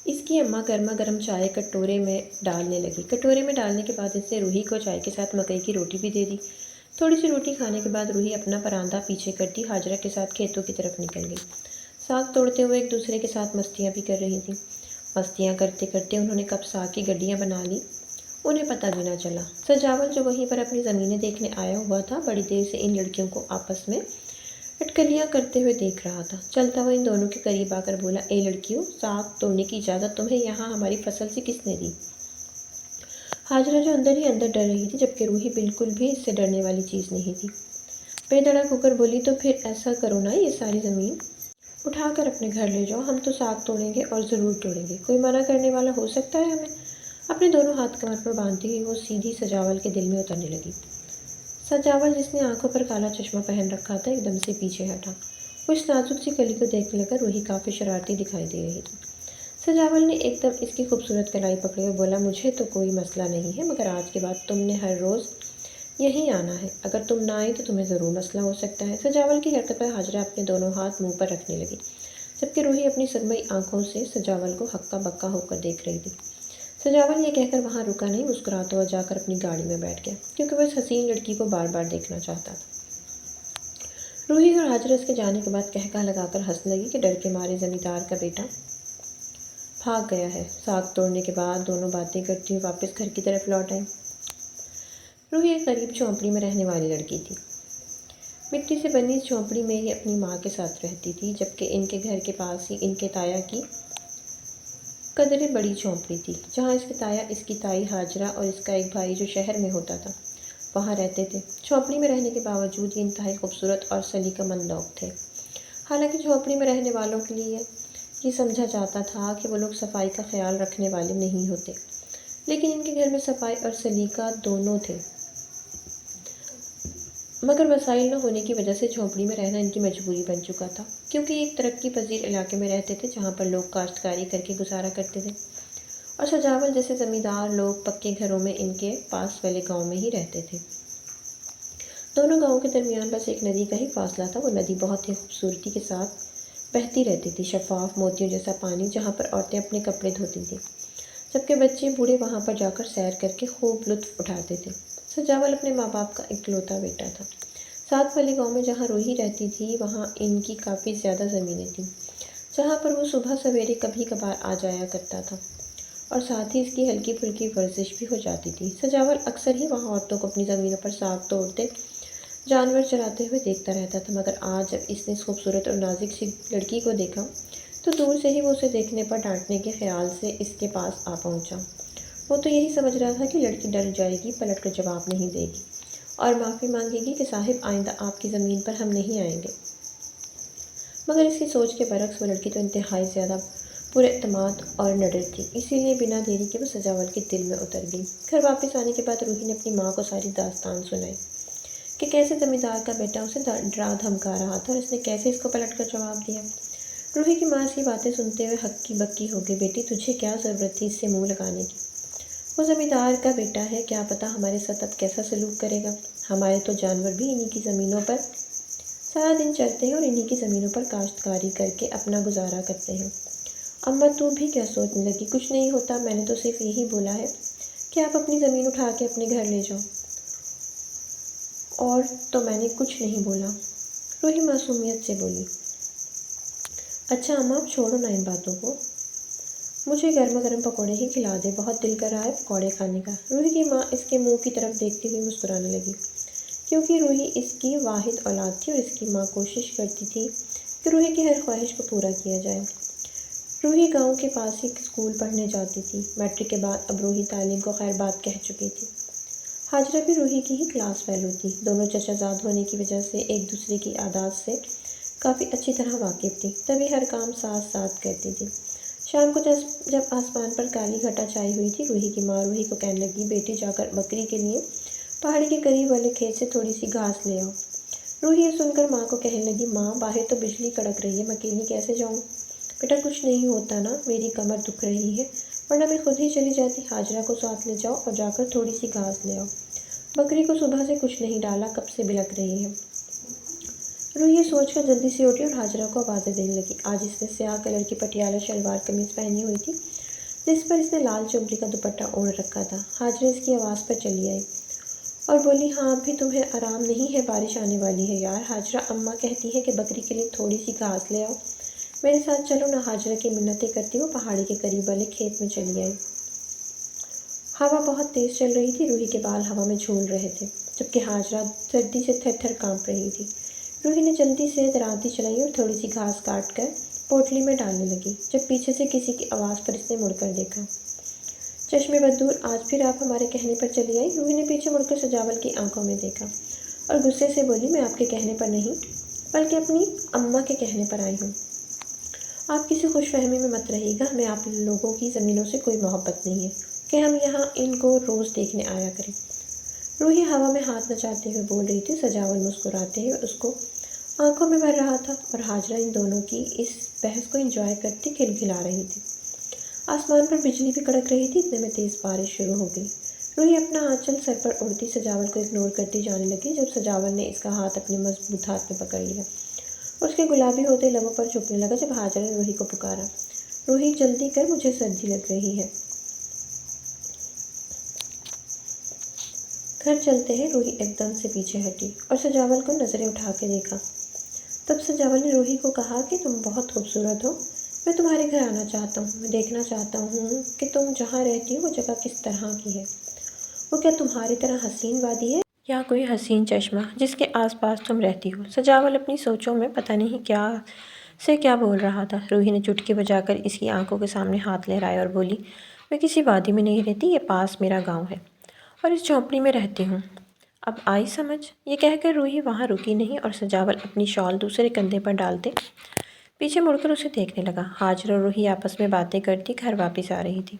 اس کی اماں گرما گرم چائے کٹورے میں ڈالنے لگی۔ کٹورے میں ڈالنے کے بعد اس نے روحی کو چائے کے ساتھ مکئی کی روٹی بھی دے دی۔ تھوڑی سی روٹی کھانے کے بعد روحی اپنا پراندہ پیچھے کرتی حاجرہ کے ساتھ کھیتوں کی طرف نکل گئی۔ ساگ توڑتے ہوئے ایک دوسرے کے ساتھ مستیاں بھی کر رہی تھیں۔ مستیاں کرتے کرتے انہوں نے کب ساگ کی گڈیاں بنا لی، انہیں پتہ بھی نہ چلا۔ سجاول جو وہیں پر اپنی زمینیں دیکھنے آیا ہوا تھا، بڑی دیر سے ان لڑکیوں کو آپس میں اٹکلیاں کرتے ہوئے دیکھ رہا تھا۔ چلتا ہوا ان دونوں کے قریب آ کر بولا، اے لڑکیوں، ساگ توڑنے کی اجازت تمہیں یہاں ہماری فصل سے کس نے دی؟ حاجرہ جو اندر ہی اندر ڈر رہی تھی، جبکہ روحی بالکل بھی اس سے ڈرنے والی چیز نہیں تھی، بے دھڑک ہو کر بولی، تو پھر ایسا کرو نا، یہ ساری زمین اٹھا کر اپنے گھر لے جاؤ، ہم تو ساگ توڑیں گے اور ضرور توڑیں گے، کوئی منع کرنے والا ہو سکتا ہے ہمیں؟ اپنے دونوں ہاتھ کمر پر باندھتی ہوئی وہ سیدھی سجاول کے دل میں اترنے لگی۔ سجاول، جس نے آنکھوں پر کالا چشمہ پہن رکھا تھا، ایک دم سے پیچھے ہٹا۔ وہ اس نازک سی کلی کو دیکھنے لگا، روحی کافی شرارتی دکھائی دے رہی تھی۔ سجاول نے ایک دم اس کی خوبصورت کلائی پکڑی اور بولا، مجھے تو کوئی مسئلہ نہیں ہے، مگر آج کے بعد تم نے ہر روز یہیں آنا ہے، اگر تم نہ آئی تو تمہیں ضرور مسئلہ ہو سکتا ہے۔ سجاول کی حرکت پر حاجرہ اپنے دونوں ہاتھ منہ پر رکھنے لگی، جبکہ روحی اپنی سرمئی آنکھوں سے سجاول کو ہکا بکا ہو کر دیکھ رہی تھی۔ سجاول یہ کہہ کر وہاں رکا نہیں، مسکراتا ہوا جا کر اپنی گاڑی میں بیٹھ گیا، کیونکہ وہ اس حسین لڑکی کو بار بار دیکھنا چاہتا تھا۔ روحی اور حاجرہ اس کے جانے کے بعد قہقہ لگا کر ہنسنے لگی کہ ڈر کے مارے زمیندار کا بیٹا بھاگ گیا ہے۔ ساگ توڑنے کے بعد دونوں باتیں کرتی ہوئی واپس گھر کی طرف لوٹ آئیں۔ روحی ایک غریب جھونپڑی میں رہنے والی لڑکی تھی۔ مٹی سے بنی اس جھونپڑی میں یہ اپنی ماں کے ساتھ رہتی تھی، جبکہ ان کے گھر کے پاس ہی ان کے تایا کی قدرے بڑی جھونپڑی تھی، جہاں اس کے تایا، اس کی تائی حاجرہ اور اس کا ایک بھائی جو شہر میں ہوتا تھا، وہاں رہتے تھے۔ جھونپڑی میں رہنے کے باوجود یہ انتہائی خوبصورت اور سلیقہ مند لوگ تھے۔ حالانکہ جھونپڑی میں رہنے والوں کے لیے یہ سمجھا جاتا تھا کہ وہ لوگ صفائی کا خیال رکھنے والے نہیں ہوتے، لیکن ان کے گھر میں صفائی اور سلیقہ دونوں تھے۔ مگر وسائل نہ ہونے کی وجہ سے جھونپڑی میں رہنا ان کی مجبوری بن چکا تھا، کیونکہ یہ ایک ترقی پذیر علاقے میں رہتے تھے جہاں پر لوگ کاشتکاری کر کے گزارا کرتے تھے، اور سجاول جیسے زمیندار لوگ پکے گھروں میں ان کے پاس والے گاؤں میں ہی رہتے تھے۔ دونوں گاؤں کے درمیان بس ایک ندی کا ہی فاصلہ تھا۔ وہ ندی بہت ہی خوبصورتی کے ساتھ بہتی رہتی تھی، شفاف موتیوں جیسا پانی، جہاں پر عورتیں اپنے کپڑے دھوتی تھیں، جبکہ بچے بوڑھے وہاں پر جا کر سیر کر کے خوب لطف اٹھاتے تھے۔ سجاول اپنے ماں باپ کا اکلوتا بیٹا تھا۔ ساتھ والے گاؤں میں جہاں روحی رہتی تھی، وہاں ان کی کافی زیادہ زمینیں تھیں، جہاں پر وہ صبح سویرے کبھی کبھار آ جایا کرتا تھا، اور ساتھ ہی اس کی ہلکی پھلکی ورزش بھی ہو جاتی تھی۔ سجاول اکثر ہی وہاں عورتوں کو اپنی زمینوں پر ساگ توڑتے، جانور چراتے ہوئے دیکھتا رہتا تھا، مگر آج جب اس نے اس خوبصورت اور نازک سی لڑکی کو دیکھا تو دور سے ہی وہ اسے دیکھنے پر ڈانٹنے کے خیال سے اس کے پاس آ پہنچا۔ وہ تو یہی سمجھ رہا تھا کہ لڑکی ڈر جائے گی، پلٹ کر جواب نہیں دے گی اور معافی مانگے گی کہ صاحب آئندہ آپ کی زمین پر ہم نہیں آئیں گے، مگر اس کی سوچ کے برعکس وہ لڑکی تو انتہائی زیادہ پر اعتماد اور نڈر تھی، اسی لیے بنا دیری کے وہ سجاول کے دل میں اتر گئی۔ گھر واپس آنے کے بعد روحی نے اپنی ماں کو ساری داستان سنائی کہ کیسے زمیندار کا بیٹا اسے ڈرا دھمکا رہا تھا اور اس نے کیسے اس کو پلٹ کر جواب دیا۔ روحی کی ماں ایسی باتیں سنتے ہوئے ہکی بکی ہو گئی، بیٹی تجھے کیا ضرورت تھی اس سے منہ لگانے کی؟ وہ زمیندار کا بیٹا ہے، کیا پتہ ہمارے ساتھ اب کیسا سلوک کرے گا؟ ہمارے تو جانور بھی انہی کی زمینوں پر سارا دن چرتے ہیں اور انہی کی زمینوں پر کاشتکاری کر کے اپنا گزارا کرتے ہیں۔ اماں تو بھی کیا سوچنے لگی؟ کچھ نہیں ہوتا، میں نے تو صرف یہی بولا ہے کہ آپ اپنی زمین اٹھا کے اپنے گھر لے جاؤ، اور تو میں نے کچھ نہیں بولا، روحی معصومیت سے بولی۔ اچھا اماں، اب چھوڑو نا ان باتوں کو، مجھے گرما گرم پکوڑے ہی کھلا دے، بہت دل کر رہا ہے پکوڑے کھانے کا۔ روحی کی ماں اس کے منہ کی طرف دیکھتی ہوئی مسکرانے لگی، کیونکہ روحی اس کی واحد اولاد تھی اور اس کی ماں کوشش کرتی تھی کہ روحی کی ہر خواہش کو پورا کیا جائے۔ روحی گاؤں کے پاس ہی اسکول پڑھنے جاتی تھی۔ میٹرک کے بعد اب روحی تعلیم کو خیر بات کہہ چکی تھی۔ حاجرہ بھی روحی کی ہی کلاس فیلو تھی۔ دونوں چچا زاد ہونے کی وجہ سے ایک دوسرے کی عادات سے کافی اچھی طرح واقف تھی، تبھی ہر کام ساتھ ساتھ کرتی تھی۔ شام کو جب آسمان پر کالی گھٹا چھائی ہوئی تھی، روحی کی ماں روحی کو کہنے لگی، بیٹی جا کر بکری کے لیے پہاڑی کے قریب والے کھیت سے تھوڑی سی گھاس لے آؤ۔ روحی یہ سن کر ماں کو کہنے لگی، ماں باہر تو بجلی کڑک رہی ہے، میں اکیلی کیسے جاؤں؟ بیٹا کچھ نہیں ہوتا نا، میری کمر دکھ رہی ہے، ورنہ میں خود ہی چلی جاتی، حاجرہ کو ساتھ لے جاؤ اور جا کر تھوڑی سی گھاس لے آؤ، بکری کو صبح سے کچھ نہیں ڈالا، کب سے بلک رہی ہے۔ روحی یہ سوچ کر جلدی سے اٹھی اور حاجرہ کو آوازیں دینے لگی۔ آج اس نے سیاہ کلر کی پٹیالہ شلوار قمیض پہنی ہوئی تھی جس پر اس نے لال چمڑی کا دوپٹہ اوڑھ رکھا تھا۔ ہاجرہ اس کی آواز پر چلی آئی اور بولی، ہاں اب بھی تمہیں آرام نہیں ہے؟ بارش آنے والی ہے یار۔ ہاجرہ اماں کہتی ہے کہ بکری کے لیے تھوڑی سی گھاس لے آؤ، میرے ساتھ چلو نا۔ ہاجرہ کی منتیں کرتی وہ پہاڑی کے قریب والے کھیت میں چلی آئی۔ ہوا بہت تیز چل رہی تھی، روحی کے بال ہوا میں جھول رہے تھے، جبکہ ہاجرہ سردی سے تھر تھر کانپ رہی تھی۔ روحی نے جلدی سے درانتی چلائی اور تھوڑی سی گھاس کاٹ کر پوٹلی میں ڈالنے لگی۔ جب پیچھے سے کسی کی آواز پر اس نے مڑ کر دیکھا۔ چشمے بدور، آج پھر آپ ہمارے کہنے پر چلی آئی؟ روحی نے پیچھے مڑ کر سجاول کی آنکھوں میں دیکھا اور غصے سے بولی، میں آپ کے کہنے پر نہیں بلکہ اپنی اماں کے کہنے پر آئی ہوں۔ آپ کسی خوش فہمی میں مت رہیے گا، ہمیں آپ لوگوں کی زمینوں سے کوئی محبت نہیں ہے کہ ہم یہاں ان کو روز دیکھنے آیا کریں۔ روحی ہوا میں ہاتھ نچاتے ہوئے بول رہی تھی، سجاول مسکراتے ہوئے اس کو آنکھوں میں بھر رہا تھا اور ہاجرہ ان دونوں کی اس بحث کو انجوائے کرتی کھلکھلا رہی تھی۔ آسمان پر بجلی بھی کڑک رہی تھی، اتنے میں تیز بارش شروع ہو گئی۔ روحی اپنا آنچل سر پر اڑتی سجاول کو اگنور کرتی جانے لگی، جب سجاول نے اس کا ہاتھ اپنے مضبوط ہاتھ میں پکڑ لیا اور اس کے گلابی ہوتے لبوں پر چھپنے لگا۔ جب ہاجرہ نے روحی کو پکارا، روحی جلدی کر، مجھے سردی لگ رہی ہے۔ گھر چلتے ہیں۔ روحی ایک دم سے پیچھے ہٹی اور سجاول کو نظریں اٹھا کے دیکھا۔ تب سجاول نے روحی کو کہا کہ تم بہت خوبصورت ہو، میں تمہارے گھر آنا چاہتا ہوں، میں دیکھنا چاہتا ہوں کہ تم جہاں رہتی ہو وہ جگہ کس طرح کی ہے۔ وہ کیا تمہاری طرح حسین وادی ہے یا کوئی حسین چشمہ جس کے آس پاس تم رہتی ہو؟ سجاول اپنی سوچوں میں پتہ نہیں کیا بول رہا تھا۔ روحی نے چٹکی بجا کر اس کی آنکھوں کے سامنے ہاتھ لہرایا اور بولی، میں کسی وادی میں نہیں رہتی، یہ پاس میرا گاؤں ہے اور اس جھونپڑی میں رہتی ہوں۔ اب آئی سمجھ؟ یہ کہہ کر روحی وہاں رکی نہیں اور سجاول اپنی شال دوسرے کندھے پر ڈالتے پیچھے مڑ کر اسے دیکھنے لگا۔ ہاجرہ اور روحی آپس میں باتیں کرتی گھر واپس آ رہی تھی۔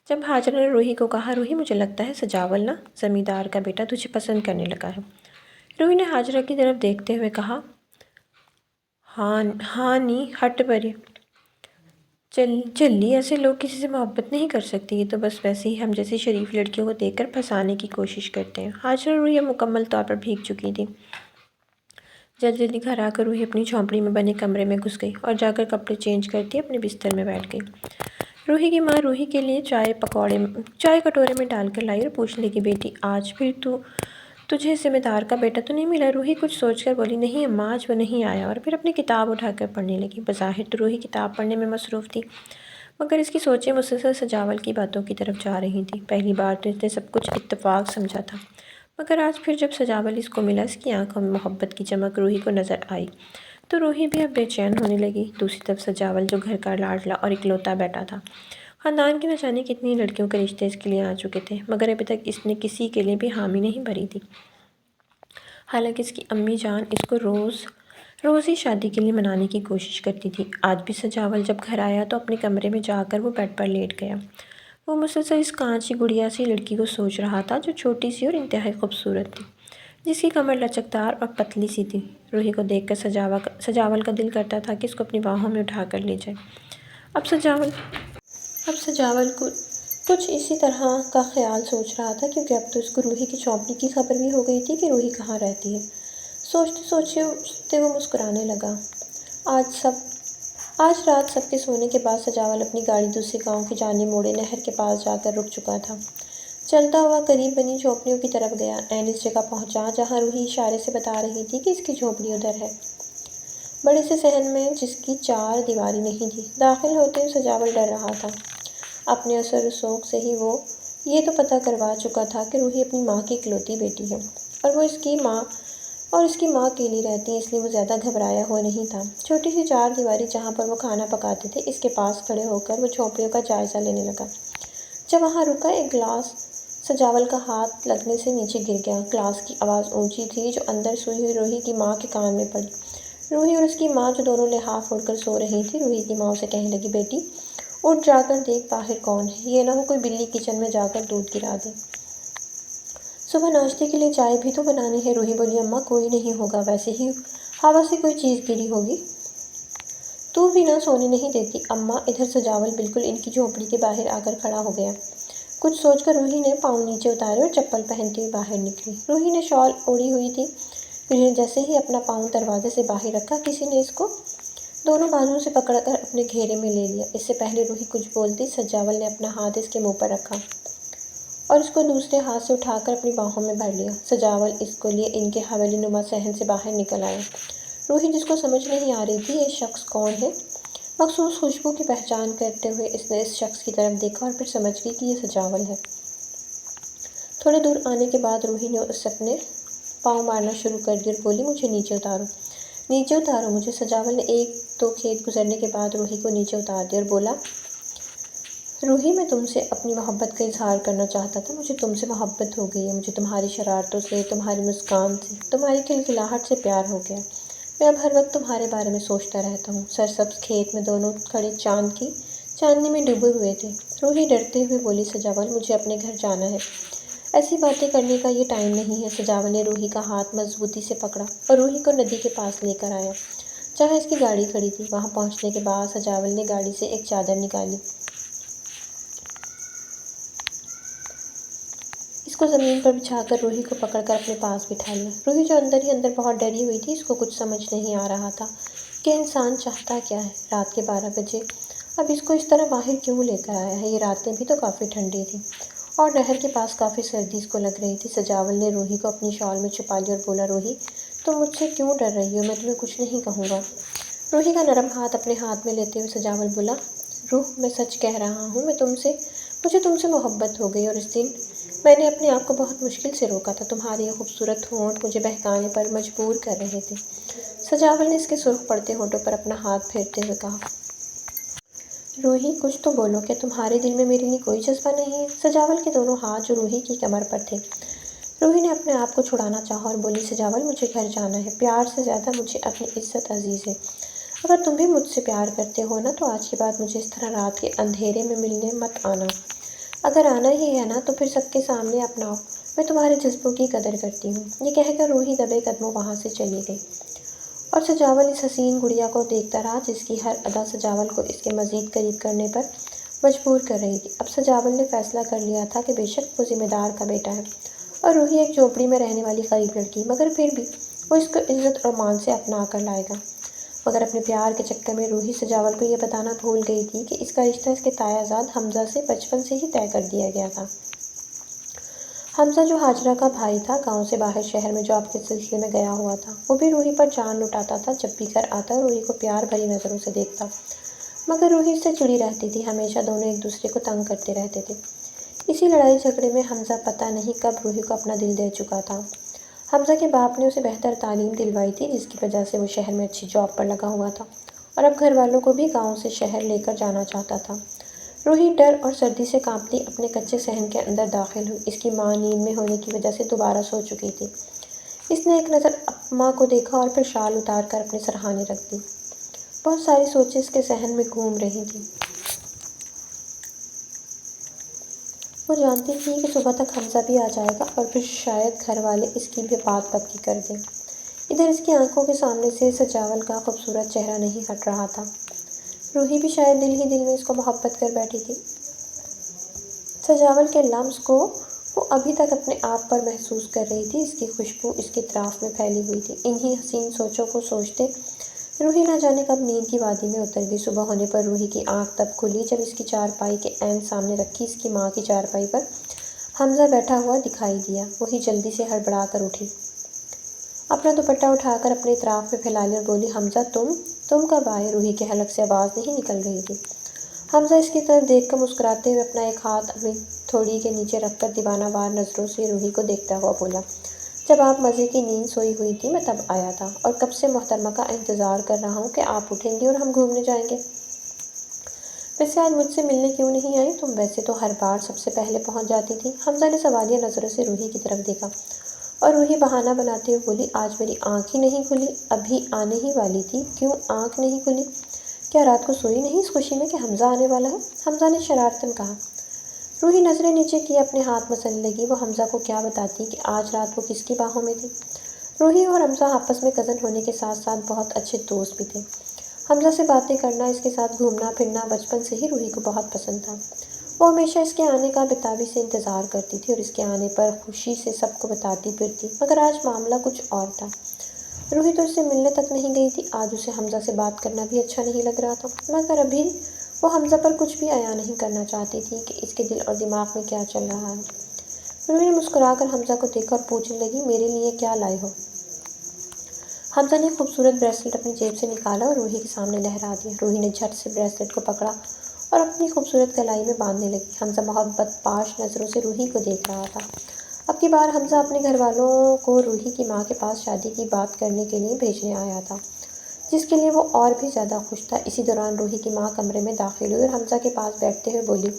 جب ہاجرہ نے روحی کو کہا، روحی مجھے لگتا ہے سجاول نا زمیندار کا بیٹا تجھے پسند کرنے لگا ہے۔ روحی نے ہاجرہ کی طرف دیکھتے ہوئے کہا، ہاں نی ہٹ پرے، چلی ایسے لوگ کسی سے محبت نہیں کر سکتے، یہ تو بس ویسے ہی ہم جیسی شریف لڑکیوں کو دیکھ کر پھنسانے کی کوشش کرتے ہیں۔ ہاجرہ اور روحی اب مکمل طور پر بھیگ چکی تھی۔ جلدی جلدی گھر آ کر روحی اپنی جھونپڑی میں بنے کمرے میں گھس گئی اور جا کر کپڑے چینج کرتی اپنے بستر میں بیٹھ گئی۔ روحی کی ماں روحی کے لیے چائے کٹورے میں ڈال کر لائی اور پوچھنے لگی، بیٹی آج پھر تجھے ذمہ دار کا بیٹا تو نہیں ملا؟ روحی کچھ سوچ کر بولی، نہیں اماں، آج وہ نہیں آیا، اور پھر اپنی کتاب اٹھا کر پڑھنے لگی۔ بظاہر تو روحی کتاب پڑھنے میں مصروف تھی، مگر اس کی سوچیں مسلسل سجاول کی باتوں کی طرف جا رہی تھیں۔ پہلی بار تو اس نے سب کچھ اتفاق سمجھا تھا، مگر آج پھر جب سجاول اس کو ملا، اس کی آنکھوں میں محبت کی چمک روحی کو نظر آئی تو روحی بھی اب بے چین ہونے لگی۔ دوسری طرف سجاول جو گھر کا لاڈلا اور اکلوتا بیٹا تھا، خاندان کی نہ جانے کتنی لڑکیوں کے رشتے اس کے لیے آ چکے تھے، مگر ابھی تک اس نے کسی کے لیے بھی حامی نہیں بھری تھی۔ حالانکہ اس کی امی جان اس کو روز ہی شادی کے لیے منانے کی کوشش کرتی تھی۔ آج بھی سجاول جب گھر آیا تو اپنے کمرے میں جا کر وہ بیڈ پر لیٹ گیا۔ وہ مسلسل اس کانچی گڑیا سی لڑکی کو سوچ رہا تھا جو چھوٹی سی اور انتہائی خوبصورت تھی، جس کی کمر لچکدار اور پتلی سی تھی۔ روحی کو دیکھ کر سجاول کا دل کرتا تھا کہ اس کو اپنی باہوں میں اٹھا کر لے جائے۔ اب سجاول کچھ اسی طرح کا خیال سوچ رہا تھا، کیونکہ اب تو اس کو روحی کی جھونپڑی کی خبر بھی ہو گئی تھی کہ روحی کہاں رہتی ہے۔ سوچتے سوچتے وہ مسکرانے لگا۔ آج رات سب کے سونے کے بعد سجاول اپنی گاڑی دوسرے گاؤں کی جانب موڑے نہر کے پاس جا کر رک چکا تھا۔ چلتا ہوا قریب بنی جھونپڑیوں کی طرف گیا، عین اس جگہ پہنچا جہاں روحی اشارے سے بتا رہی تھی کہ اس کی جھونپڑی ادھر ہے، بڑے سے صحن میں جس کی چار دیواری نہیں تھی۔ داخل ہوتے ہوئے سجاول ڈر رہا تھا۔ اپنے اثر و رسوخ سے ہی وہ یہ تو پتہ کروا چکا تھا کہ روحی اپنی ماں کی اکلوتی بیٹی ہے اور اس کی ماں اکیلی رہتی ہے، اس لیے وہ زیادہ گھبرایا ہوا نہیں تھا۔ چھوٹی سی چار دیواری جہاں پر وہ کھانا پکاتے تھے، اس کے پاس کھڑے ہو کر وہ جھونپڑیوں کا جائزہ لینے لگا۔ جب وہاں رکا، ایک گلاس سجاول کا ہاتھ لگنے سے نیچے گر گیا۔ گلاس کی آواز اونچی تھی جو اندر سوئی ہوئی روحی کی ماں کے کان میں پڑی۔ روحی اور اس کی ماں جو دونوں لحاف اوڑھ کر سو رہی تھی، روحی کی ماں اسے کہنے لگی، بیٹی اٹھ جا کر دیکھ باہر کون ہے، یہ نہ ہو کوئی بلی کچن میں جا کر دودھ گرا دے۔ صبح ناشتے کے لیے چائے بھی تو بنانی ہے۔ روحی بولی، اماں کوئی نہیں ہوگا، ویسے ہی ہوا سے کوئی چیز گری ہوگی، تو بھی نہ سونے نہیں دیتی اماں۔ ادھر سجاول بالکل ان کی جھونپڑی کے باہر آ کر کھڑا ہو گیا۔ کچھ سوچ کر روحی نے پاؤں نیچے اتارے اور چپل پہنتی ہوئی باہر نکلی۔ روحی نے شال اوڑھی ہوئی تھی، جیسے ہی اپنا پاؤں دروازے سے باہر رکھا، کسی نے اس کو دونوں بازوؤں سے پکڑ کر اپنے گھیرے میں لے لیا۔ اس سے پہلے روحی کچھ بولتی، سجاول نے اپنا ہاتھ اس کے منہ پر رکھا اور اس کو دوسرے ہاتھ سے اٹھا کر اپنی باہوں میں بھر لیا۔ سجاول اس کو لیے ان کے حویلی نما صحن سے باہر نکل آیا۔ روحی، جس کو سمجھ نہیں آ رہی تھی یہ شخص کون ہے، مخصوص خوشبو کی پہچان کرتے ہوئے اس نے اس شخص کی طرف دیکھا اور پھر سمجھ گئی کہ یہ سجاول ہے۔ تھوڑے دور آنے کے بعد روحی نے اس اپنے پاؤں مارنا شروع کر دی اور بولی، مجھے نیچے اتارو، نیچے اتارو مجھے۔ سجاول نے ایک دو کھیت گزرنے کے بعد روحی کو نیچے اتار دیا اور بولا، روحی، میں تم سے اپنی محبت کا اظہار کرنا چاہتا تھا۔ مجھے تم سے محبت ہو گئی ہے، مجھے تمہاری شرارتوں سے، تمہاری مسکان سے، تمہاری کھلکھلاہٹ سے پیار ہو گیا۔ میں اب ہر وقت تمہارے بارے میں سوچتا رہتا ہوں۔ سرسبز کھیت میں دونوں کھڑے چاند کی چاندنی میں ڈوبے ہوئے تھے۔ روحی ڈرتے ہوئے بولی، سجاول، مجھے اپنے گھر جانا ہے، ایسی باتیں کرنے کا یہ ٹائم نہیں ہے۔ سجاول نے روحی کا ہاتھ مضبوطی سے پکڑا اور روحی کو ندی کے پاس لے کر آیا جہاں اس کی گاڑی کھڑی تھی۔ وہاں پہنچنے کے بعد سجاول نے گاڑی سے ایک چادر نکالی، اس کو زمین پر بچھا کر روحی کو پکڑ کر اپنے پاس بٹھا لیا۔ روحی، جو اندر ہی اندر بہت ڈری ہوئی تھی، اس کو کچھ سمجھ نہیں آ رہا تھا کہ انسان چاہتا کیا ہے۔ رات کے 12 بجے اب اس کو اس طرح باہر کیوں لے کر آیا ہے؟ یہ راتیں بھی تو کافی ٹھنڈی تھیں اور نہر کے پاس کافی سردی اس کو لگ رہی تھی۔ سجاول نے روحی کو اپنی شال میں چھپا لیا اور بولا، روحی، تم مجھ سے کیوں ڈر رہی ہو؟ میں تمہیں کچھ نہیں کہوں گا۔ روحی کا نرم ہاتھ اپنے ہاتھ میں لیتے ہوئے سجاول بولا، روح، میں سچ کہہ رہا ہوں، مجھے تم سے محبت ہو گئی اور اس دن میں نے اپنے آپ کو بہت مشکل سے روکا تھا۔ تمہارے یہ خوبصورت ہونٹ مجھے بہکانے پر مجبور کر رہے تھے۔ سجاول نے اس کے سرخ پڑتے ہونٹوں پر اپنا ہاتھ پھیرتے ہوئے کہا، روحی، کچھ تو بولو، کیا تمہارے دل میں میرے لیے کوئی جذبہ نہیں ہے؟ سجاول کے دونوں ہاتھ جو روحی کی کمر پر تھے، روحی نے اپنے آپ کو چھڑانا چاہا اور بولی، سجاول، مجھے گھر جانا ہے، پیار سے زیادہ مجھے اپنی عزت عزیز ہے۔ اگر تم بھی مجھ سے پیار کرتے ہو نا تو آج کے بعد مجھے اس طرح رات کے اندھیرے میں ملنے مت آنا۔ اگر آنا ہی ہے نا تو پھر سب کے سامنے اپناؤ، میں تمہارے جذبوں کی قدر کرتی ہوں۔ یہ کہہ کر روحی دبے قدموں وہاں سے چلی گئی اور سجاول اس حسین گڑیا کو دیکھتا رہا جس کی ہر ادا سجاول کو اس کے مزید قریب کرنے پر مجبور کر رہی تھی۔ اب سجاول نے فیصلہ کر لیا تھا کہ بے شک وہ ذمہ دار کا بیٹا ہے اور روحی ایک جھونپڑی میں رہنے والی غریب لڑکی، مگر پھر بھی وہ اس کو عزت اور مان سے اپنا کر لائے گا۔ مگر اپنے پیار کے چکر میں روحی سجاول کو یہ بتانا بھول گئی تھی کہ اس کا رشتہ اس کے تایا زاد حمزہ سے بچپن سے ہی طے کر دیا گیا تھا۔ حمزہ جو ہاجرہ کا بھائی تھا، گاؤں سے باہر شہر میں جاب کے سلسلے میں گیا ہوا تھا، وہ بھی روحی پر جان لٹاتا تھا۔ جب بھی گھر آتا روحی کو پیار بھری نظروں سے دیکھتا، مگر روحی اس سے چڑی رہتی تھی۔ ہمیشہ دونوں ایک دوسرے کو تنگ کرتے رہتے تھے۔ اسی لڑائی جھگڑے میں حمزہ پتہ نہیں کب روحی کو اپنا دل دے چکا تھا۔ حمزہ کے باپ نے اسے بہتر تعلیم دلوائی تھی جس کی وجہ سے وہ شہر میں اچھی جاب پر لگا ہوا تھا اور اب گھر والوں کو بھی گاؤں سے شہر لے کر جانا چاہتا تھا۔ روحی ڈر اور سردی سے کانپتی اپنے کچے صحن کے اندر داخل ہوئی۔ اس کی ماں نیند میں ہونے کی وجہ سے دوبارہ سو چکی تھی۔ اس نے ایک نظر ماں کو دیکھا اور پھر شال اتار کر اپنے سرہانے رکھ دی۔ بہت ساری سوچیں اس کے ذہن میں گھوم رہی تھیں۔ وہ جانتی تھی کہ صبح تک حمزہ بھی آ جائے گا اور پھر شاید گھر والے اس کی بھی بات پکی کر دیں۔ ادھر اس کی آنکھوں کے سامنے سے سجاول کا خوبصورت چہرہ نہیں ہٹ رہا تھا۔ روحی بھی شاید دل ہی دل میں اس کو محبت کر بیٹھی تھی۔ سجاول کے لمس کو وہ ابھی تک اپنے آپ پر محسوس کر رہی تھی، اس کی خوشبو اس کے اطراف میں پھیلی ہوئی تھی۔ انہی حسین سوچوں کو سوچتے روحی نہ جانے کب نیند کی وادی میں اتر گئی۔ صبح ہونے پر روحی کی آنکھ تب کھلی جب اس کی چارپائی کے عین سامنے رکھی اس کی ماں کی چارپائی پر حمزہ بیٹھا ہوا دکھائی دیا۔ وہی جلدی سے ہڑبڑا کر اٹھی، اپنا دوپٹہ اٹھا کر اپنے اطراف میں پھیلا لیا اور بولی، حمزہ، تم کب آئے؟ روحی کے حلق سے آواز نہیں نکل رہی تھی۔ حمزہ اس کی طرف دیکھ کر مسکراتے ہوئے اپنا ایک ہاتھ اپنی تھوڑی کے نیچے رکھ کر دیوانہ وار نظروں سے روحی کو دیکھتا ہوا بولا، جب آپ مزے کی نیند سوئی ہوئی تھی میں تب آیا تھا اور کب سے محترمہ کا انتظار کر رہا ہوں کہ آپ اٹھیں گی اور ہم گھومنے جائیں گے۔ ویسے آج مجھ سے ملنے کیوں نہیں آئی تم؟ ویسے تو ہر بار سب سے پہلے پہنچ جاتی تھی۔ حمزہ نے سوالیہ نظروں سے روحی کی طرف دیکھا اور روحی بہانہ بناتے ہوئے بولی، آج میری آنکھ ہی نہیں کھلی، ابھی آنے ہی والی تھی، کیوں آنکھ نہیں کھلی؟ کیا رات کو سوئی نہیں اس خوشی میں کہ حمزہ آنے والا ہے؟ حمزہ نے شرارتاً کہا۔ روحی نظریں نیچے کیے اپنے ہاتھ مسلنے لگی۔ وہ حمزہ کو کیا بتاتی کہ آج رات وہ کس کی باہوں میں تھی؟ روحی اور حمزہ آپس میں کزن ہونے کے ساتھ ساتھ بہت اچھے دوست بھی تھے۔ حمزہ سے باتیں کرنا، اس کے ساتھ گھومنا پھرنا بچپن سے ہی روحی کو بہت پسند تھا۔ وہ ہمیشہ اس کے آنے کا بےتابی سے انتظار کرتی تھی اور اس کے آنے پر خوشی سے سب کو بتاتی پھرتی، مگر آج معاملہ کچھ اور تھا۔ روحی تو اس سے ملنے تک نہیں گئی تھی، آج اسے حمزہ سے بات کرنا بھی اچھا نہیں لگ رہا تھا، مگر ابھی وہ حمزہ پر کچھ بھی عیاں نہیں کرنا چاہتی تھی کہ اس کے دل اور دماغ میں کیا چل رہا ہے۔ روحی نے مسکرا کر حمزہ کو دیکھا اور پوچھنے لگی، میرے لیے کیا لائے ہو؟ حمزہ نے خوبصورت بریسلٹ اپنی جیب سے نکالا اور روحی کے سامنے لہرا دیا۔ روحی نے جھٹ سے بریسلٹ کو پکڑا اور اپنی خوبصورت کلائی میں باندھنے لگی۔ حمزہ محبت پاش نظروں سے روحی کو دیکھ رہا تھا۔ اب کی بار حمزہ اپنے گھر والوں کو روحی کی ماں کے پاس شادی کی بات کرنے کے لیے بھیجنے آیا تھا، جس کے لیے وہ اور بھی زیادہ خوش تھا۔ اسی دوران روحی کی ماں کمرے میں داخل ہوئی اور حمزہ کے پاس بیٹھتے ہوئے بولی،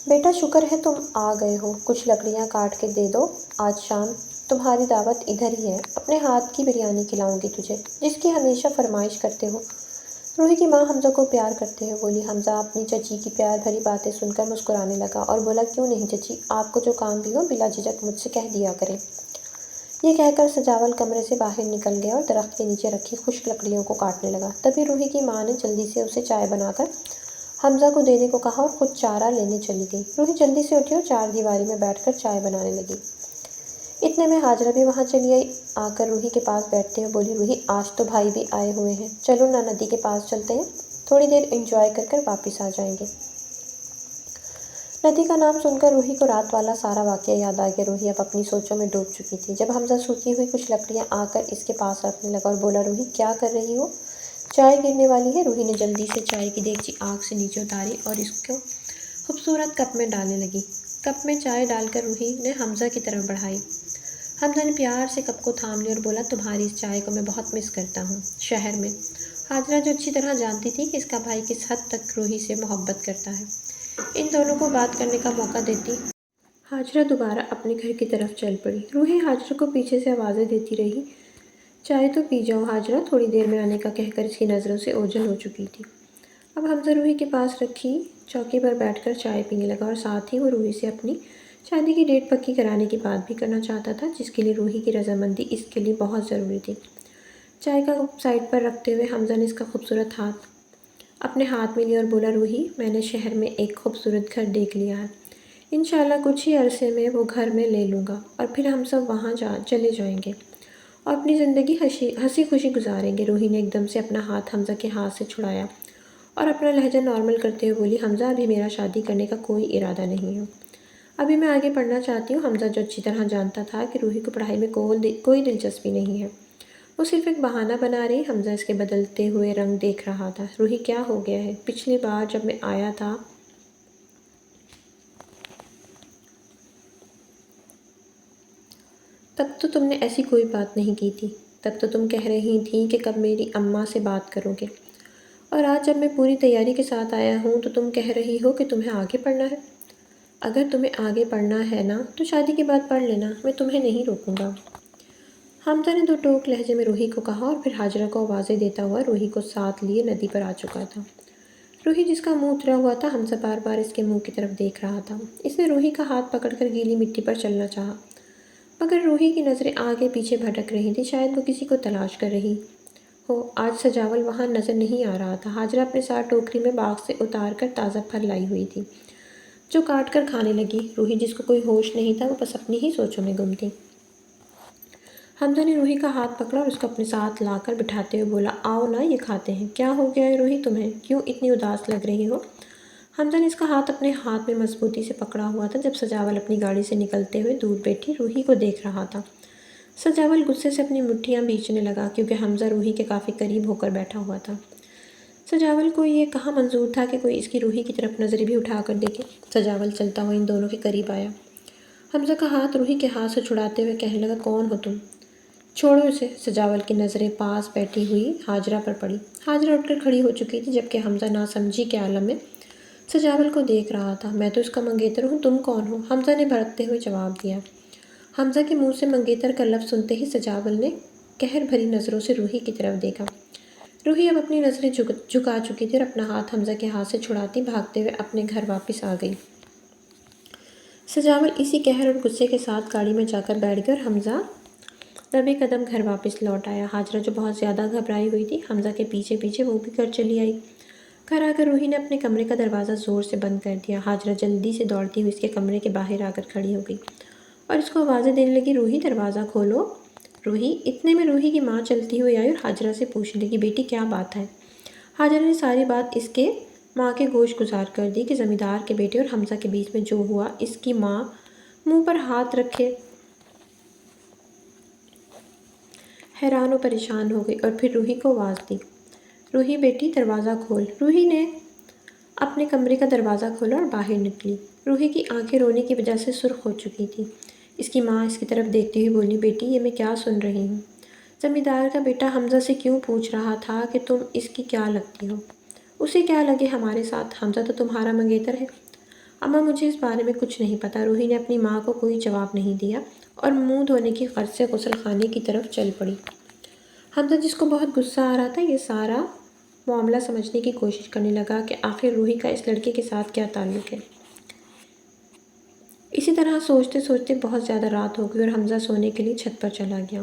بیٹا شکر ہے تم آ گئے ہو، کچھ لکڑیاں کاٹ کے دے دو، آج شام تمہاری دعوت ادھر ہی ہے، اپنے ہاتھ کی بریانی کھلاؤں گی تجھے، جس کی ہمیشہ فرمائش کرتے ہو۔ روحی کی ماں حمزہ کو پیار کرتے ہوئے بولی۔ حمزہ اپنی چچی کی پیار بھری باتیں سن کر مسکرانے لگا اور بولا، کیوں نہیں چچی، آپ کو جو کام بھی ہو بلا جھجک مجھ سے کہہ دیا کریں۔ یہ کہہ کر سجاول کمرے سے باہر نکل گیا اور درخت کے نیچے رکھی خشک لکڑیوں کو کاٹنے لگا۔ تبھی روحی کی ماں نے جلدی سے اسے چائے بنا کر حمزہ کو دینے کو کہا اور خود چارہ لینے چلی گئی۔ روحی جلدی سے اٹھی اور چار دیواری میں بیٹھ کر چائے بنانے لگی۔ اتنے میں حاجرہ بھی وہاں چلی آئی، آ کر روحی کے پاس بیٹھتے ہوئے بولی، روحی آج تو بھائی بھی آئے ہوئے ہیں، چلو نہ ندی کے پاس چلتے ہیں، تھوڑی دیر انجوائے کر کر واپس آ جائیں گے۔ ندی کا نام سن کر روحی کو رات والا سارا واقعہ یاد آ گیا۔ روحی اب اپنی سوچوں میں ڈوب چکی تھی۔ جب حمزہ سوکھی ہوئی کچھ لکڑیاں آ کر اس کے پاس رکھنے لگا اور بولا، روحی کیا کر رہی ہو؟ چائے گرنے والی ہے۔ روحی نے جلدی سے چائے کی دیگچی آگ سے نیچے اتاری اور اس کو خوبصورت کپ میں ڈالنے لگی۔ کپ میں چائے ڈال کر روحی نے حمزہ کی طرف بڑھائی۔ حمزہ نے پیار سے کپ کو تھام لیا اور بولا، تمہاری اس چائے کو میں بہت مس کرتا ہوں شہر میں۔ حاجرہ جو اچھی طرح جانتی تھی کہ اس کا بھائی کس حد تک روحی سے محبت کرتا ہے، ان دونوں کو بات کرنے کا موقع دیتی حاجرہ دوبارہ اپنے گھر کی طرف چل پڑی۔ روحی حاجرہ کو پیچھے سے آوازیں دیتی رہی، چائے تو پی جاؤ حاجرہ، تھوڑی دیر میں آنے کا کہہ کر اس کی نظروں سے اوجھل ہو چکی تھی۔ اب حمزہ روحی کے پاس رکھی چوکی پر بیٹھ کر چائے پینے لگا اور ساتھ ہی وہ روحی سے اپنی شادی کی ڈیٹ پکی کرانے کی بات بھی کرنا چاہتا تھا، جس کے لیے روحی کی رضامندی اس کے لیے بہت ضروری تھی۔ چائے کا کپ سائڈ پر رکھتے ہوئے حمزہ نے اس کا خوبصورت ہاتھ اپنے ہاتھ میں لیا اور بولا، روحی میں نے شہر میں ایک خوبصورت گھر دیکھ لیا ہے، انشاءاللہ کچھ ہی عرصے میں وہ گھر میں لے لوں گا اور پھر ہم سب وہاں چلے جائیں گے اور اپنی زندگی ہنسی خوشی گزاریں گے۔ روحی نے ایک دم سے اپنا ہاتھ حمزہ کے ہاتھ سے چھڑایا اور اپنا لہجہ نارمل کرتے ہوئے بولی، حمزہ ابھی میرا شادی کرنے کا کوئی ارادہ نہیں ہے، ابھی میں آگے پڑھنا چاہتی ہوں۔ حمزہ جو اچھی طرح جانتا تھا کہ روحی کو پڑھائی میں کوئی دلچسپی نہیں ہے، وہ صرف ایک بہانہ بنا رہی۔ حمزہ اس کے بدلتے ہوئے رنگ دیکھ رہا تھا۔ روحی کیا ہو گیا ہے؟ پچھلی بار جب میں آیا تھا تب تو تم نے ایسی کوئی بات نہیں کی تھی، تب تو تم کہہ رہی تھیں کہ کب میری اماں سے بات کرو گے، اور آج جب میں پوری تیاری کے ساتھ آیا ہوں تو تم کہہ رہی ہو کہ تمہیں آگے پڑھنا ہے۔ اگر تمہیں آگے پڑھنا ہے نا تو شادی کے بعد پڑھ لینا، میں تمہیں نہیں روکوں گا۔ حمزہ نے دو ٹوک لہجے میں روحی کو کہا اور پھر حاجرہ کو آوازیں دیتا ہوا روحی کو ساتھ لیے ندی پر آ چکا تھا۔ روحی جس کا منہ اترا ہوا تھا، حمزہ بار بار اس کے منہ کی طرف دیکھ رہا تھا۔ اس نے روحی کا ہاتھ پکڑ کر گیلی مٹی پر چلنا چاہا، مگر روحی کی نظریں آگے پیچھے بھٹک رہی تھیں، شاید وہ کسی کو تلاش کر رہی ہو۔ آج سجاول وہاں نظر نہیں آ رہا تھا۔ حاجرہ اپنے ساتھ ٹوکری میں باغ سے اتار کر تازہ پھل لائی ہوئی تھی، جو کاٹ کر کھانے لگی۔ روحی جس کو کوئی ہوش نہیں تھا، وہ بس اپنی ہی سوچوں میں گم تھی۔ حمزہ نے روحی کا ہاتھ پکڑا اور اس کو اپنے ساتھ لا کر بٹھاتے ہوئے بولا، آؤ نا یہ کھاتے ہیں۔ کیا ہو گیا ہے روحی تمہیں؟ کیوں اتنی اداس لگ رہی ہو؟ حمزہ نے اس کا ہاتھ اپنے ہاتھ میں مضبوطی سے پکڑا ہوا تھا، جب سجاول اپنی گاڑی سے نکلتے ہوئے دور بیٹھی روحی کو دیکھ رہا تھا۔ سجاول غصے سے اپنی مٹھیاں بھینچنے لگا، کیونکہ حمزہ روحی کے کافی قریب ہو کر بیٹھا ہوا تھا۔ سجاول کو یہ کہاں منظور تھا کہ کوئی اس کی روحی کی طرف نظر بھی اٹھا کر دیکھے۔ سجاول چلتا ہوا ان دونوں کے قریب آیا، حمزہ کا ہاتھ روحی کے ہاتھ سے چھڑاتے ہوئے کہنے لگا، کون ہو تم؟ چھوڑو اسے۔ سجاول کی نظریں پاس بیٹھی ہوئی حاجرہ پر پڑی۔ حاجرہ اٹھ کر کھڑی ہو چکی تھی، جبکہ حمزہ ناسمجھی کے عالم میں سجاول کو دیکھ رہا تھا۔ میں تو اس کا منگیتر ہوں، تم کون ہو؟ حمزہ نے بھڑکتے ہوئے جواب دیا۔ حمزہ کے منہ سے منگیتر کا لفظ سنتے ہی سجاول نے قہر بھری نظروں سے روحی کی طرف دیکھا۔ روحی اب اپنی نظریں جھکا چکی تھی اور اپنا ہاتھ حمزہ کے ہاتھ سے چھڑاتی بھاگتے ہوئے اپنے گھر واپس آ گئی۔ سجاول اسی قہر اور غصے کے ساتھ گاڑی میں جا کر بیٹھ گیا اور حمزہ دبے قدم گھر واپس لوٹ آیا۔ حاجرہ جو بہت زیادہ گھبرائی ہوئی تھی، حمزہ کے پیچھے پیچھے وہ بھی گھر چلی آئی۔ گھر آ کر روحی نے اپنے کمرے کا دروازہ زور سے بند کر دیا۔ حاجرہ جلدی سے دوڑتی ہوئی اس کے کمرے کے باہر آ کر کھڑی ہو گئی اور اس کو آوازیں دینے لگی، روحی دروازہ کھولو، روحی۔ اتنے میں روحی کی ماں چلتی ہوئی آئی اور حاجرہ سے پوچھنے لگی، بیٹی کیا بات ہے؟ حاجرہ نے ساری بات اس کے ماں کے گوش گزار کر دی کہ زمیندار کے بیٹے اور حمزہ کے بیچ میں جو ہوا۔ اس کی ماں منہ پر ہاتھ رکھے حیران و پریشان ہو گئی اور پھر روحی کو آواز دی، روحی بیٹی دروازہ کھول۔ روحی نے اپنے کمرے کا دروازہ کھولا اور باہر نکلی۔ روحی کی آنکھیں رونے کی وجہ سے سرخ ہو چکی تھیں۔ اس کی ماں اس کی طرف دیکھتے ہوئے بولی، بیٹی یہ میں کیا سن رہی ہوں؟ زمیندار کا بیٹا حمزہ سے کیوں پوچھ رہا تھا کہ تم اس کی کیا لگتی ہو؟ اسے کیا لگے ہمارے ساتھ، حمزہ تو تمہارا منگیتر ہے۔ اماں مجھے اس بارے میں کچھ نہیں پتہ۔ روحی نے اپنی ماں کو کوئی جواب نہیں دیا اور منہ دھونے کی غرض سے غسل خانے کی طرف چل پڑی۔ حمزہ جس کو بہت غصہ آ رہا تھا یہ سارا معاملہ سمجھنے کی کوشش کرنے لگا کہ آخر روحی کا اس لڑکے کے ساتھ کیا تعلق ہے۔ اسی طرح سوچتے سوچتے بہت زیادہ رات ہو گئی اور حمزہ سونے کے لیے چھت پر چلا گیا۔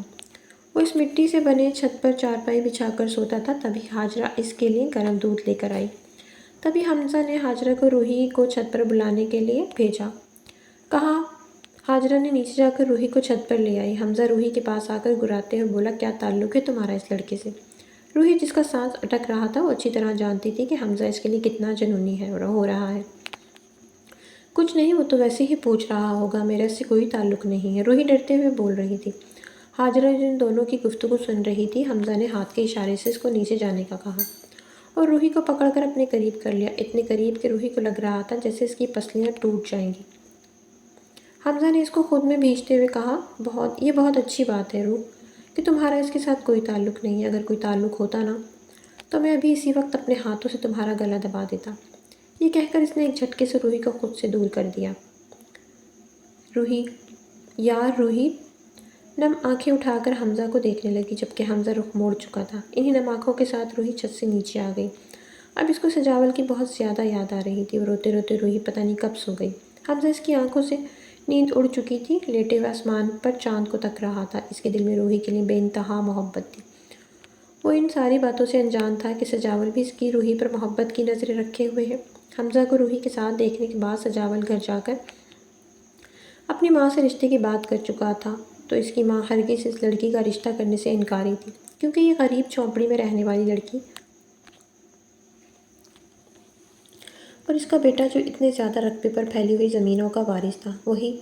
وہ اس مٹی سے بنے چھت پر چارپائی بچھا کر سوتا تھا، تبھی حاجرہ اس کے لیے گرم دودھ لے کر آئی۔ تبھی حمزہ نے حاجرہ کو روحی کو چھت پر بلانے کے لیے بھیجا، کہا۔ حاجرہ نے نیچے جا کر روحی کو چھت پر لے آئی۔ حمزہ روحی کے پاس آ کر گراتے ہوئے بولا، کیا تعلق ہے تمہارا اس لڑکے سے؟ روحی جس کا سانس اٹک رہا تھا وہ اچھی طرح جانتی تھی کہ حمزہ اس کے لیے کتنا جنونی ہو رہا ہے۔ کچھ نہیں، وہ تو ویسے ہی پوچھ رہا ہوگا، میرے سے کوئی تعلق نہیں ہے، روحی ڈرتے ہوئے بول رہی تھی۔ حاجرہ جن دونوں کی گفتگو سن رہی تھی، حمزہ نے ہاتھ کے اشارے سے اس کو نیچے جانے کا کہا اور روحی کو پکڑ کر اپنے قریب کر لیا، اتنے قریب کہ روحی کو لگ رہا تھا جیسے اس کی پسلیاں ٹوٹ جائیں گی۔ حمزہ نے اس کو خود میں بھیجتے ہوئے کہا، یہ بہت اچھی بات ہے روح کہ تمہارا اس کے ساتھ کوئی تعلق نہیں ہے، اگر کوئی تعلق ہوتا نا تو میں ابھی اسی وقت اپنے ہاتھوں سے تمہارا گلا دبا دیتا۔ یہ کہہ کر اس نے ایک جھٹکے سے روحی کو خود سے دور کر دیا۔ روحی، یار روحی نم آنکھیں اٹھا کر حمزہ کو دیکھنے لگی، جبکہ حمزہ رخ موڑ چکا تھا۔ انہی نم آنکھوں کے ساتھ روحی چھت سے نیچے آ گئی۔ اب اس کو سجاول کی بہت زیادہ یاد آ رہی تھی۔ وہ روتے روتے روحی پتہ نہیں کب سو گئی۔ حمزہ اس کی آنکھوں سے نیند اڑ چکی تھی، لیٹے ہوئے آسمان پر چاند کو تک رہا تھا۔ اس کے دل میں روحی کے لیے بے انتہا محبت تھی۔ وہ ان ساری باتوں سے انجان تھا کہ سجاول بھی اس کی روحی پر محبت کی نظریں رکھے ہوئے ہے۔ حمزہ کو روحی کے ساتھ دیکھنے کے بعد سجاول گھر جا کر اپنی ماں سے رشتے کی بات کر چکا تھا، تو اس کی ماں ہرگز اس لڑکی کا رشتہ کرنے سے انکاری تھی، کیونکہ یہ غریب جھونپڑی میں رہنے والی لڑکی اور اس کا بیٹا جو اتنے زیادہ رقبے پر پھیلی ہوئی زمینوں کا وارث تھا، وہی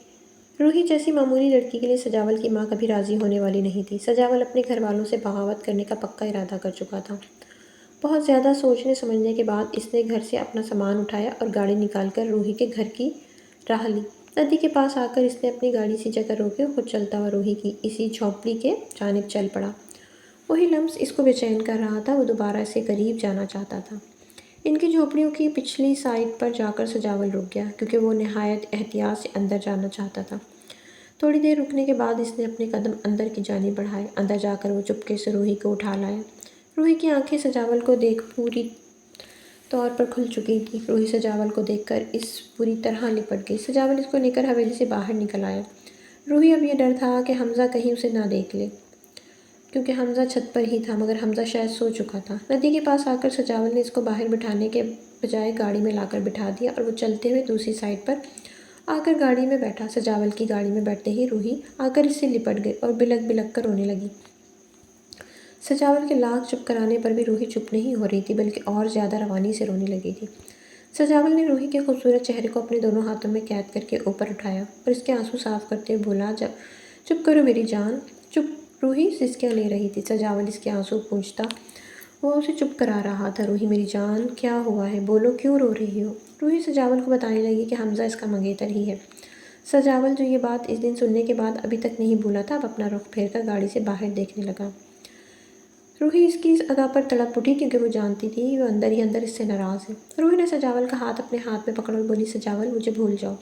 روحی جیسی معمولی لڑکی کے لیے سجاول کی ماں کبھی راضی ہونے والی نہیں تھی۔ سجاول اپنے گھر والوں سے بغاوت کرنے کا پکا ارادہ کر چکا تھا۔ بہت زیادہ سوچنے سمجھنے کے بعد اس نے گھر سے اپنا سامان اٹھایا اور گاڑی نکال کر روحی کے گھر کی راہ لی۔ ندی کے پاس آ کر اس نے اپنی گاڑی اسی جگہ روکی اور خود چلتا ہوا روحی کی اسی جھونپڑی کے جانب چل پڑا۔ وہی لمس اس کو بے چین کر رہا تھا، وہ دوبارہ اس کے قریب جانا چاہتا تھا۔ ان کی جھونپڑیوں کی پچھلی سائڈ پر جا کر سجاول رک گیا، کیونکہ وہ نہایت احتیاط سے اندر جانا چاہتا تھا۔ تھوڑی دیر رکنے کے بعد اس نے اپنے قدم اندر کی جانب بڑھائے۔ اندر جا کر وہ چپکے سے روحی کو اٹھا لایا۔ روحی کی آنکھیں سجاول کو دیکھ پوری طور پر کھل چکی تھی۔ روحی سجاول کو دیکھ کر اس پوری طرح لپٹ گئی۔ سجاول اس کو لے کر حویلی سے باہر نکل آیا۔ روحی اب یہ ڈر تھا کہ حمزہ کہیں اسے نہ دیکھ لے، کیونکہ حمزہ چھت پر ہی تھا، مگر حمزہ شاید سو چکا تھا۔ ندی کے پاس آ کر سجاول نے اس کو باہر بٹھانے کے بجائے گاڑی میں لا کر بٹھا دیا اور وہ چلتے ہوئے دوسری سائڈ پر آ کر گاڑی میں بیٹھا۔ سجاول کی گاڑی میں بیٹھتے ہی روحی آ کر اس سے لپٹ گئی اور بلک بلک کر رونے لگی۔ سجاول کے لاکھ چپ کرانے پر بھی روحی چپ نہیں ہو رہی تھی، بلکہ اور زیادہ روانی سے رونے لگی تھی۔ سجاول نے روحی کے خوبصورت چہرے کو اپنے دونوں ہاتھوں میں قید کر کے اوپر اٹھایا اور اس کے آنسو صاف کرتے ہوئے بولا، چپ کرو میری جان، چپ۔ روحی سسکیاں لے رہی تھی۔ سجاول اس کے آنسو پونچھتا وہ اسے چپ کرا رہا تھا۔ روحی میری جان، کیا ہوا ہے، بولو کیوں رو رہی ہو؟ روحی سجاول کو بتانے لگی کہ حمزہ اس کا منگیتر ہی ہے۔ سجاول جو یہ بات اس دن سننے کے بعد ابھی تک نہیں بھولا تھا، اب اپنا رخ پھیر کر گاڑی سے باہر دیکھنے لگا۔ روحی اس کی اس ادا پر تڑپ اٹھی، کیونکہ وہ جانتی تھی وہ اندر ہی اندر اس سے ناراض ہے۔ روحی نے سجاول کا ہاتھ اپنے ہاتھ میں پکڑ اور بولی، سجاول مجھے بھول جاؤ،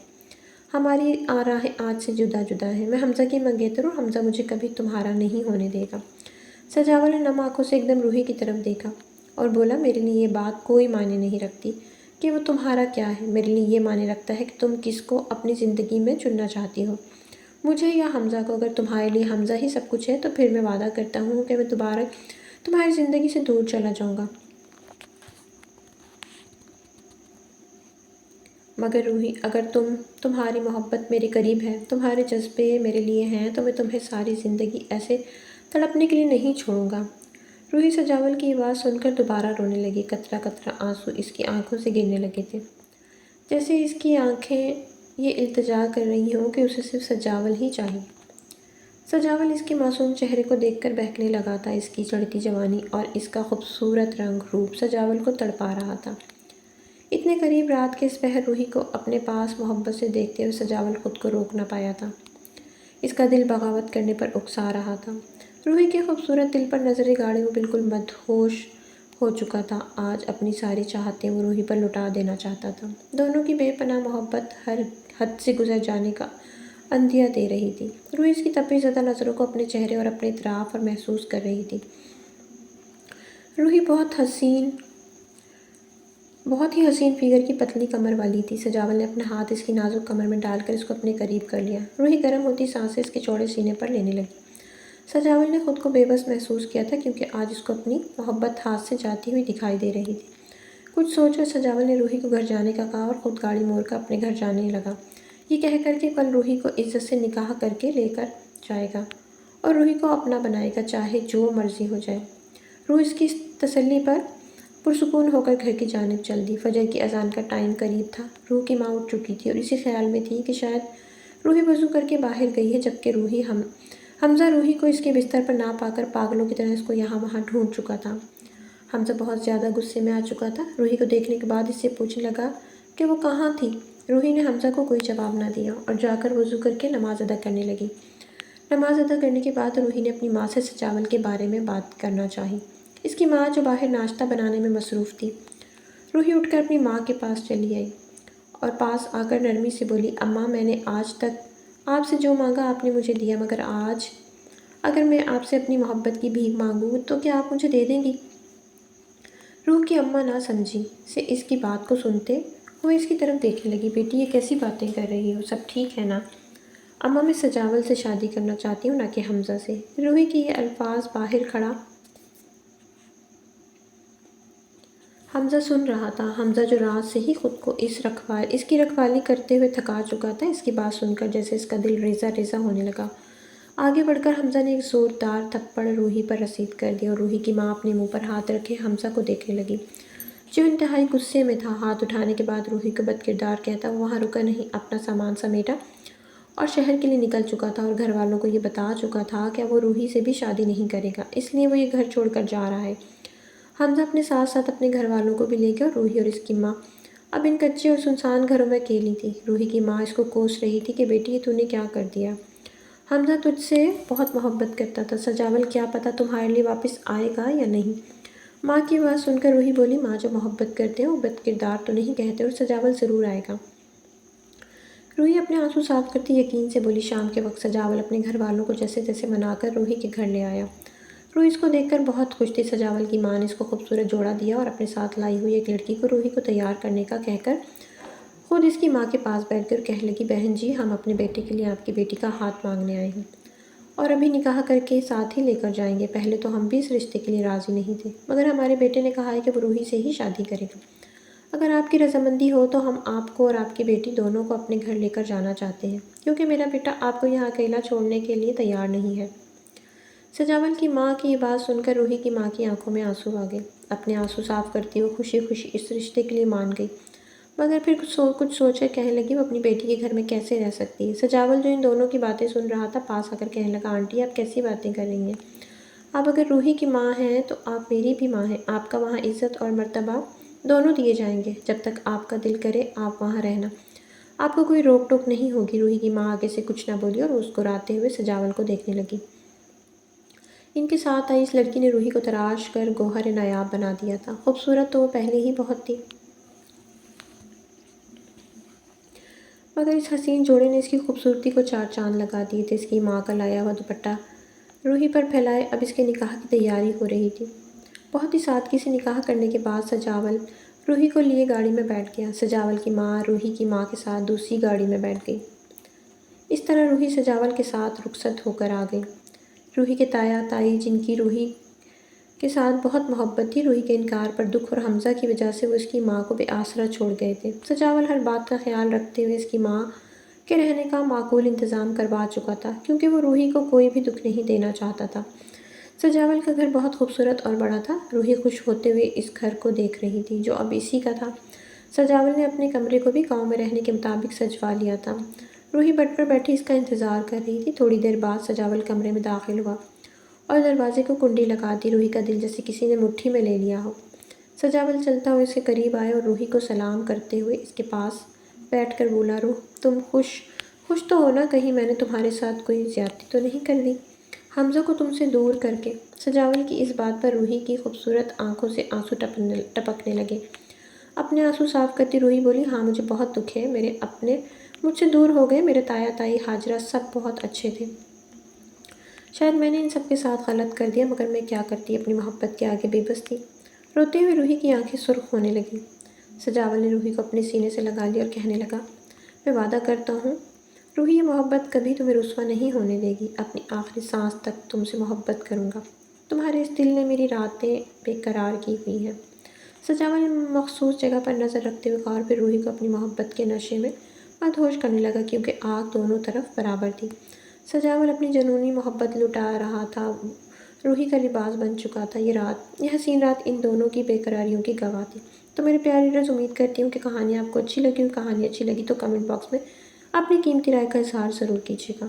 ہماری راہیں آج سے جدا جدا ہیں، میں حمزہ کی منگیتر ہوں، حمزہ مجھے کبھی تمہارا نہیں ہونے دے گا۔ سجاول نے نم آنکھوں سے ایک دم روحی کی طرف دیکھا اور بولا، میرے لیے یہ بات کوئی معنی نہیں رکھتی کہ وہ تمہارا کیا ہے، میرے لیے یہ معنی رکھتا ہے کہ تم کس کو اپنی زندگی میں چننا چاہتی ہو، مجھے یا حمزہ کو۔ اگر تمہارے لیے حمزہ ہی سب کچھ ہے تو پھر میں وعدہ کرتا ہوں کہ میں دوبارہ تمہاری زندگی سے دور چلا جاؤں گا۔ مگر روحی، اگر تمہاری محبت میرے قریب ہے، تمہارے جذبے میرے لیے ہیں، تو میں تمہیں ساری زندگی ایسے تڑپنے کے لیے نہیں چھوڑوں گا۔ روحی سجاول کی آواز سن کر دوبارہ رونے لگی۔ قطرہ قطرہ آنسو اس کی آنکھوں سے گرنے لگے تھے، جیسے اس کی آنکھیں یہ التجا کر رہی ہوں کہ اسے صرف سجاول ہی چاہیے۔ سجاول اس کے معصوم چہرے کو دیکھ کر بہکنے لگا تھا۔ اس کی چڑھتی جوانی اور اس کا خوبصورت رنگ روپ سجاول کو تڑپا رہا تھا۔ اتنے قریب رات کے اس پہر روحی کو اپنے پاس محبت سے دیکھتے ہوئے سجاول خود کو روک نہ پایا تھا۔ اس کا دل بغاوت کرنے پر اکسا رہا تھا۔ روحی کے خوبصورت دل پر نظریں گاڑے وہ بالکل مدہوش ہو چکا تھا۔ آج اپنی ساری چاہتیں وہ روحی پر لٹا دینا چاہتا تھا۔ دونوں کی بے پناہ محبت ہر حد سے گزر جانے کا اندیہ دے رہی تھی۔ روحی اس کی تپش زدہ نظروں کو اپنے چہرے اور اپنے اطراف پر محسوس کر رہی تھی۔ روحی بہت ہی حسین فگر کی پتلی کمر والی تھی۔ سجاول نے اپنا ہاتھ اس کی نازک کمر میں ڈال کر اس کو اپنے قریب کر لیا۔ روحی گرم ہوتی سانسیں اس کے چوڑے سینے پر لینے لگی۔ سجاول نے خود کو بے بس محسوس کیا تھا، کیونکہ آج اس کو اپنی محبت ہاتھ سے جاتی ہوئی دکھائی دے رہی تھی۔ کچھ سوچ کر سجاول نے روحی کو گھر جانے کا کہا اور خود گاڑی موڑ کر اپنے گھر جانے لگا، یہ کہہ کر کہ کل روحی کو عزت سے نکاح کر کے لے کر جائے گا اور روحی کو اپنا بنائے گا، چاہے جو مرضی ہو جائے۔ روح اس کی تسلی پر پرسکون ہو کر گھر کی جانب چل دی۔ فجر کی اذان کا ٹائم قریب تھا۔ روح کی ماں اٹھ چکی تھی اور اسی خیال میں تھی کہ شاید روحی وضو کر کے باہر گئی ہے، جبکہ حمزہ روحی کو اس کے بستر پر نہ پا کر پاگلوں کی طرح اس کو یہاں وہاں ڈھونڈ چکا تھا۔ حمزہ بہت زیادہ غصے میں آ چکا تھا۔ روحی کو دیکھنے کے بعد اس سے پوچھنے لگا کہ وہ کہاں تھی۔ روحی نے حمزہ کو کوئی جواب نہ دیا اور جا کر وضو کر کے نماز ادا کرنے لگی۔ نماز ادا کرنے کے بعد روحی نے اپنی ماں سے سجاول کے بارے میں بات کرنا چاہی۔ اس کی ماں جو باہر ناشتہ بنانے میں مصروف تھی۔ روحی اٹھ کر اپنی ماں کے پاس چلی آئی اور پاس آ کر نرمی سے بولی، اماں، میں نے آج تک آپ سے جو مانگا آپ نے مجھے دیا، مگر آج اگر میں آپ سے اپنی محبت کی بھیک مانگوں تو کیا آپ مجھے دے دیں گی؟ روح کی اماں نہ سمجھی سے اس کی بات کو سنتے ہوئے اس کی طرف دیکھنے لگی۔ بیٹی، یہ کیسی باتیں کر رہی ہو؟ سب ٹھیک ہے نا؟ اماں، میں سجاول سے شادی کرنا چاہتی ہوں، نہ کہ حمزہ سے۔ روحی کی یہ الفاظ باہر کھڑا حمزہ سن رہا تھا۔ حمزہ جو رات سے ہی خود کو اس کی رکھوالی کرتے ہوئے تھکا چکا تھا، اس کی بات سن کر جیسے اس کا دل ریزہ ریزہ ہونے لگا۔ آگے بڑھ کر حمزہ نے ایک زوردار تھپڑ روحی پر رسید کر دیا اور روحی کی ماں اپنے منہ پر ہاتھ رکھے حمزہ کو دیکھنے لگی، جو انتہائی غصے میں تھا۔ ہاتھ اٹھانے کے بعد روحی کو بدکردار کہتا وہ وہاں رکا نہیں، اپنا سامان سمیٹا اور شہر کے لیے نکل چکا تھا اور گھر والوں کو یہ بتا چکا تھا کہ اب وہ روحی سے بھی شادی نہیں کرے گا، اس لیے وہ یہ گھر چھوڑ کر جا رہا ہے۔ حمزہ اپنے ساتھ ساتھ اپنے گھر والوں کو بھی لے گیا اور روحی اور اس کی ماں اب ان کچے اور سنسان گھروں میں اکیلی تھی۔ روحی کی ماں اس کو کوس رہی تھی کہ بیٹی، یہ تو نے کیا کر دیا؟ حمزہ تجھ سے بہت محبت کرتا تھا، سجاول کیا پتہ تمہارے لیے واپس آئے گا یا نہیں۔ ماں کی بات سن کر روحی بولی، ماں جو محبت کرتے ہیں وہ بدکردار تو نہیں کہتے اور سجاول ضرور آئے گا۔ روحی اپنے آنسو صاف کرتی یقین سے بولی، شام کے وقت سجاول اپنے گھر والوں کو جیسے تیسے منا کر روحی کے گھر لے آیا۔ روحی اس کو دیکھ کر بہت خوش تھی۔ سجاول کی ماں نے اس کو خوبصورت جوڑا دیا اور اپنے ساتھ لائی ہوئی ایک لڑکی کو روحی کو تیار کرنے کا کہہ کر خود اس کی ماں کے پاس بیٹھ کر کہنے لگی، بہن جی، ہم اپنے بیٹے کے لیے آپ کی بیٹی کا ہاتھ مانگنے آئے ہیں اور ابھی نکاح کر کے ساتھ ہی لے کر جائیں گے۔ پہلے تو ہم بھی اس رشتے کے لیے راضی نہیں تھے، مگر ہمارے بیٹے نے کہا ہے کہ وہ روحی سے ہی شادی کرے گا۔ اگر آپ کی رضامندی ہو تو ہم آپ کو اور آپ کی بیٹی دونوں کو اپنے گھر لے کر جانا چاہتے ہیں، کیونکہ میرا بیٹا آپ کو یہاں اکیلا چھوڑنے کے لیے تیار نہیں ہے۔ سجاول کی ماں کی یہ بات سن کر روحی کی ماں کی آنکھوں میں آنسو آ گئے۔ اپنے آنسو صاف کرتی وہ خوشی خوشی اس رشتے کے لیے مان گئی، مگر پھر کچھ سوچ کر کہنے لگی وہ اپنی بیٹی کے گھر میں کیسے رہ سکتی ہے۔ سجاول جو ان دونوں کی باتیں سن رہا تھا پاس آ کر کہنے لگا، آنٹی آپ کیسی باتیں کر رہی ہیں؟ آپ اگر روحی کی ماں ہیں تو آپ میری بھی ماں ہیں، آپ کا وہاں عزت اور مرتبہ دونوں دیے جائیں گے، جب تک آپ کا دل کرے آپ وہاں رہنا، آپ کو کوئی روک ٹوک نہیں ہوگی۔ روحی کی ماں آگے سے کچھ نہ بولی اور مسکراتے ہوئے سجاول کو دیکھنے لگی۔ ان کے ساتھ آئی اس لڑکی نے روحی کو تراش کر گوہر نایاب بنا دیا تھا۔ خوبصورت تو وہ پہلے ہی بہت تھی، مگر اس حسین جوڑے نے اس کی خوبصورتی کو چار چاند لگا دیے تھے۔ اس کی ماں کا لایا ہوا دوپٹہ روحی پر پھیلائے اب اس کے نکاح کی تیاری ہو رہی تھی۔ بہت ہی سادگی سے نکاح کرنے کے بعد سجاول روحی کو لیے گاڑی میں بیٹھ گیا۔ سجاول کی ماں روحی کی ماں کے ساتھ دوسری گاڑی میں بیٹھ گئی۔ اس طرح روحی سجاول کے ساتھ رخصت ہو کر آ گئی۔ روحی کے تایا تائی، جن کی روحی کے ساتھ بہت محبت تھی۔ روحی کے انکار پر دکھ اور حمزہ کی وجہ سے وہ اس کی ماں کو بے آسرا چھوڑ گئے تھے۔ سجاول ہر بات کا خیال رکھتے ہوئے اس کی ماں کے رہنے کا معقول انتظام کروا چکا تھا، کیونکہ وہ روحی کو کوئی بھی دکھ نہیں دینا چاہتا تھا۔ سجاول کا گھر بہت خوبصورت اور بڑا تھا۔ روحی خوش ہوتے ہوئے اس گھر کو دیکھ رہی تھی جو اب اسی کا تھا۔ سجاول نے اپنے کمرے کو بھی گاؤں میں رہنے کے مطابق سجوا لیا تھا۔ روحی بٹ پر بیٹھی اس کا انتظار کر رہی تھی۔ تھوڑی دیر بعد سجاول کمرے میں داخل ہوا اور دروازے کو کنڈی لگا دی۔ روحی کا دل جیسے کسی نے مٹھی میں لے لیا ہو۔ سجاول چلتا ہوا اس کے قریب آیا اور روحی کو سلام کرتے ہوئے اس کے پاس بیٹھ کر بولا، روح تم خوش تو ہو نا؟ کہیں میں نے تمہارے ساتھ کوئی زیادتی تو نہیں کر دی حمزہ کو تم سے دور کر کے؟ سجاول کی اس بات پر روحی کی خوبصورت آنکھوں سے آنسو ٹپکنے لگے۔ اپنے آنسو صاف کرتی روحی بولی، ہاں مجھے بہت دکھ ہے، میرے اپنے مجھ سے دور ہو گئے۔ میرے تایا تائی ہاجرہ سب بہت اچھے تھے۔ شاید میں نے ان سب کے ساتھ غلط کر دیا، مگر میں کیا کرتی، اپنی محبت کے آگے بے بس تھی۔ روتے ہوئے روحی کی آنکھیں سرخ ہونے لگیں۔ سجاول نے روحی کو اپنے سینے سے لگا لیا اور کہنے لگا، میں وعدہ کرتا ہوں روحی، یہ محبت کبھی تمہیں رسوا نہیں ہونے دے گی۔ اپنی آخری سانس تک تم سے محبت کروں گا۔ تمہارے اس دل نے میری راتیں بے قرار کی ہوئی ہیں۔ سجاول نے مخصوص جگہ پر نظر رکھتے ہوئے کہا اور پھر روحی کو اپنی محبت کے نشے میں مدہوش کرنے لگا، کیونکہ آگ دونوں طرف برابر تھی۔ سجاول اپنی جنونی محبت لٹا رہا تھا، روحی کا لباس بن چکا تھا۔ یہ حسین رات ان دونوں کی بے قراریوں کی گواہ تھی۔ تو میرے پیارے ریڈرز، امید کرتی ہوں کہ کہانی آپ کو اچھی لگی ہو۔ کہانی اچھی لگی تو کمنٹ باکس میں اپنی قیمتی رائے کا اظہار ضرور کیجیے گا۔